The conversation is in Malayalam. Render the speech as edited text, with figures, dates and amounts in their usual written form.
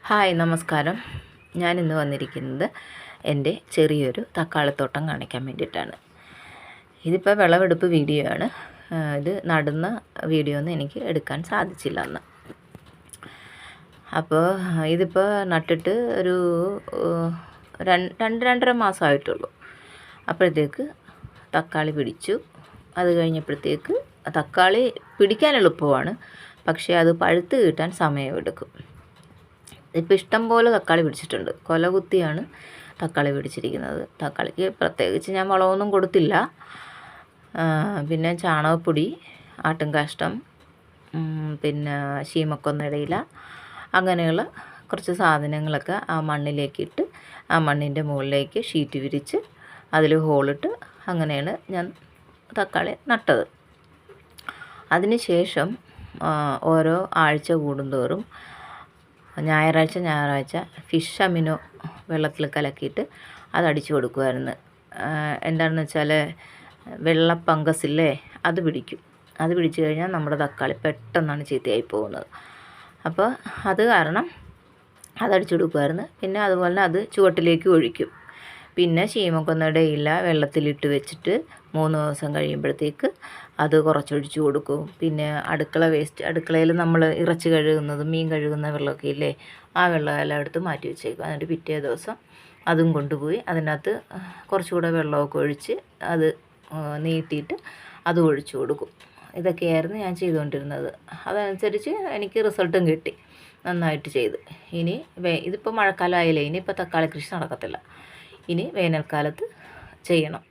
ഹായ് നമസ്കാരം. ഞാനിന്ന് വന്നിരിക്കുന്നത് എൻ്റെ ചെറിയൊരു തക്കാളിത്തോട്ടം കാണിക്കാൻ വേണ്ടിയിട്ടാണ്. ഇതിപ്പോൾ വിളവെടുപ്പ് വീഡിയോ ആണ്. ഇത് നടുന്ന വീഡിയോ ഒന്നും എനിക്ക് എടുക്കാൻ സാധിച്ചില്ല അന്ന്. അപ്പോൾ ഇതിപ്പോൾ നട്ടിട്ട് ഒരു 2-2.5 മാസമായിട്ടുള്ളൂ. അപ്പോഴത്തേക്ക് തക്കാളി പിടിച്ചു. അത് കഴിഞ്ഞപ്പോഴത്തേക്ക് തക്കാളി പിടിക്കാൻ എളുപ്പമാണ്, പക്ഷേ അത് പഴുത്ത് കിട്ടാൻ സമയമെടുക്കും. ഇപ്പോൾ ഇഷ്ടം പോലെ തക്കാളി പിടിച്ചിട്ടുണ്ട്. കൊലകുത്തിയാണ് തക്കാളി പിടിച്ചിരിക്കുന്നത്. തക്കാളിക്ക് പ്രത്യേകിച്ച് ഞാൻ വളമൊന്നും കൊടുത്തില്ല. പിന്നെ ചാണകപ്പൊടി, ആട്ടുംകാഷ്ടം, പിന്നെ ശീമക്കൊന്നടയില, അങ്ങനെയുള്ള കുറച്ച് സാധനങ്ങളൊക്കെ ആ മണ്ണിലേക്കിട്ട് ആ മണ്ണിൻ്റെ മുകളിലേക്ക് ഷീറ്റ് വിരിച്ച് അതിൽ ഹോളിട്ട് അങ്ങനെയാണ് ഞാൻ തക്കാളി നട്ടത്. അതിന് ശേഷം ഓരോ ആഴ്ച കൂടുന്തോറും ഞായറാഴ്ച ഫിഷ് അമിനോ വെള്ളത്തിൽ കലക്കിയിട്ട് അതടിച്ചു കൊടുക്കുമായിരുന്നു. എന്താണെന്ന് വെച്ചാൽ വെള്ള ഫംഗസില്ലേ, അത് പിടിക്കും. അത് പിടിച്ചു കഴിഞ്ഞാൽ നമ്മുടെ തക്കാളി പെട്ടെന്നാണ് ചീത്തയായി പോകുന്നത്. അപ്പോൾ അത് കാരണം അതടിച്ചു കൊടുക്കുമായിരുന്നു. പിന്നെ അതുപോലെ അത് ചുവട്ടിലേക്ക് ഒഴിക്കും. പിന്നെ ശീമക്കൊന്നയുടെ ഇല വെള്ളത്തിലിട്ട് വെച്ചിട്ട് 3 ദിവസം കഴിയുമ്പോഴത്തേക്ക് അത് കുറച്ചൊഴിച്ച് കൊടുക്കും. പിന്നെ അടുക്കളയിൽ നമ്മൾ ഇറച്ചി കഴുകുന്നത്, മീൻ കഴുകുന്ന വെള്ളമൊക്കെ ഇല്ലേ, ആ വെള്ളമെല്ലാം എടുത്ത് മാറ്റി വെച്ചേക്കും. എന്നിട്ട് പിറ്റേ ദിവസം അതും കൊണ്ടുപോയി അതിനകത്ത് കുറച്ചുകൂടെ വെള്ളമൊക്കെ ഒഴിച്ച് അത് നീട്ടിയിട്ട് അത് ഒഴിച്ചു കൊടുക്കും. ഇതൊക്കെയായിരുന്നു ഞാൻ ചെയ്തുകൊണ്ടിരുന്നത്. അതനുസരിച്ച് എനിക്ക് റിസൾട്ടും കിട്ടി, നന്നായിട്ട് ചെയ്ത്. ഇനി ഇതിപ്പോൾ മഴക്കാലം ആയില്ലേ, ഇനിയിപ്പോൾ തക്കാളി കൃഷി നടക്കത്തില്ല. ഇനി വേനൽക്കാലത്ത് ചെയ്യണം.